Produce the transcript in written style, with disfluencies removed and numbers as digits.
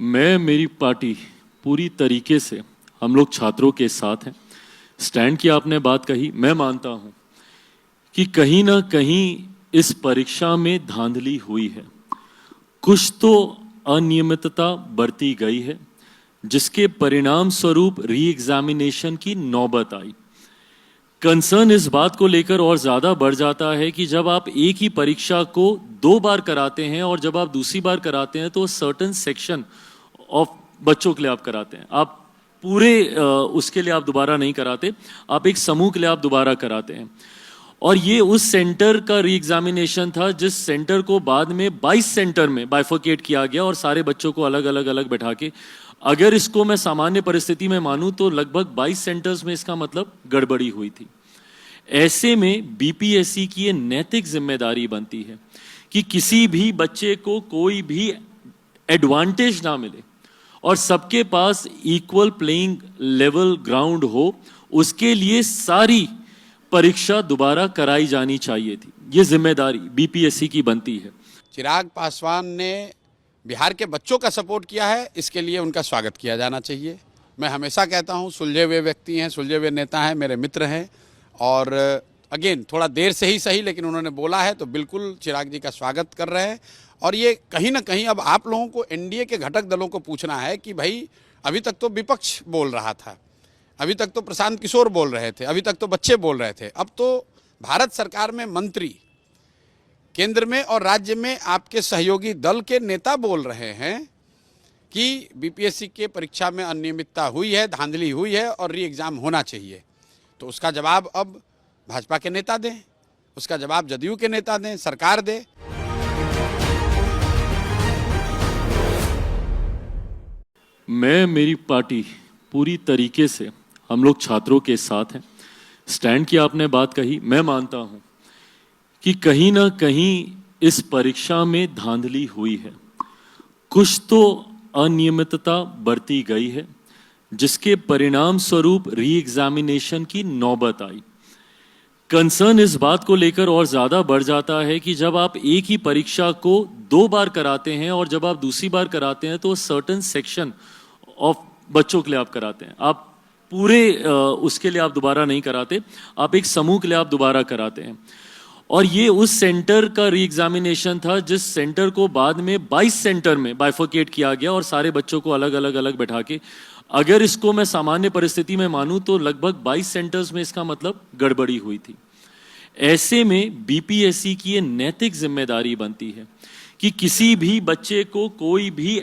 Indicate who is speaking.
Speaker 1: मैं मेरी पार्टी पूरी तरीके से हम लोग छात्रों के साथ हैं। स्टैंड की आपने बात कही, मैं मानता हूं कि कहीं ना कहीं इस परीक्षा में धांधली हुई है, कुछ तो अनियमितता बरती गई है, जिसके परिणाम स्वरूप री एग्जामिनेशन की नौबत आई। कंसर्न इस बात को लेकर और ज़्यादा बढ़ जाता है कि जब आप एक ही परीक्षा को 2 बार कराते हैं और जब आप दूसरी बार कराते हैं तो सर्टेन सेक्शन ऑफ बच्चों के लिए आप कराते हैं, आप पूरे उसके लिए आप दोबारा नहीं कराते, आप एक समूह के लिए आप दोबारा कराते हैं। और ये उस सेंटर का री एग्जामिनेशन था जिस सेंटर को बाद में 22 सेंटर में बाइफर्केट किया गया और सारे बच्चों को अलग अलग बैठा के, अगर इसको मैं सामान्य परिस्थिति में मानूं तो लगभग 22 सेंटर्स में इसका मतलब गड़बड़ी हुई थी। ऐसे में बीपीएससी की ये नैतिक जिम्मेदारी बनती है कि किसी भी बच्चे को कोई भी एडवांटेज ना मिले और सबके पास इक्वल प्लेइंग लेवल ग्राउंड हो, उसके लिए सारी परीक्षा दोबारा कराई जानी चाहिए थी। ये जिम्मेदारी बीपीएससी की बनती है।
Speaker 2: चिराग पासवान ने बिहार के बच्चों का सपोर्ट किया है, इसके लिए उनका स्वागत किया जाना चाहिए। मैं हमेशा कहता हूं, सुलझे हुए व्यक्ति हैं, सुलझे हुए नेता हैं, मेरे मित्र हैं, और अगेन थोड़ा देर से ही सही लेकिन उन्होंने बोला है तो बिल्कुल चिराग जी का स्वागत कर रहे हैं। और ये कहीं ना कहीं अब आप लोगों को एनडीए के घटक दलों को पूछना है कि भाई अभी तक तो विपक्ष बोल रहा था, अभी तक तो प्रशांत किशोर बोल रहे थे, अभी तक तो बच्चे बोल रहे थे, अब तो भारत सरकार में मंत्री, केंद्र में और राज्य में आपके सहयोगी दल के नेता बोल रहे हैं कि बीपीएससी के परीक्षा में अनियमितता हुई है, धांधली हुई है और री एग्ज़ाम होना चाहिए। तो उसका जवाब अब भाजपा के नेता दें, उसका जवाब जदयू के नेता दें, सरकार दे।
Speaker 1: मैं मेरी पार्टी पूरी तरीके से हम लोग छात्रों के साथ हैं। स्टैंड की आपने बात कही, मैं मानता हूं कि कहीं ना कहीं इस परीक्षा में धांधली हुई है, कुछ तो अनियमितता बरती गई है, जिसके परिणाम स्वरूप री एग्जामिनेशन की नौबत आई। कंसर्न इस बात को लेकर और ज़्यादा बढ़ जाता है कि जब आप एक ही परीक्षा को 2 बार कराते हैं और जब आप दूसरी बार कराते हैं तो सर्टेन सेक्शन ऑफ बच्चों के लिए आप कराते हैं, आप पूरे उसके लिए आप दोबारा नहीं कराते, आप एक समूह के लिए आप दोबारा कराते हैं। और ये उस सेंटर का री एग्जामिनेशन था जिस सेंटर को बाद में 22 सेंटर में बाइफर्केट किया गया और सारे बच्चों को अलग अलग बैठा के, अगर इसको मैं सामान्य परिस्थिति में मानूं तो लगभग 22 सेंटर्स में इसका मतलब गड़बड़ी हुई थी। ऐसे में बीपीएससी की ये नैतिक जिम्मेदारी बनती है कि किसी भी बच्चे को कोई भी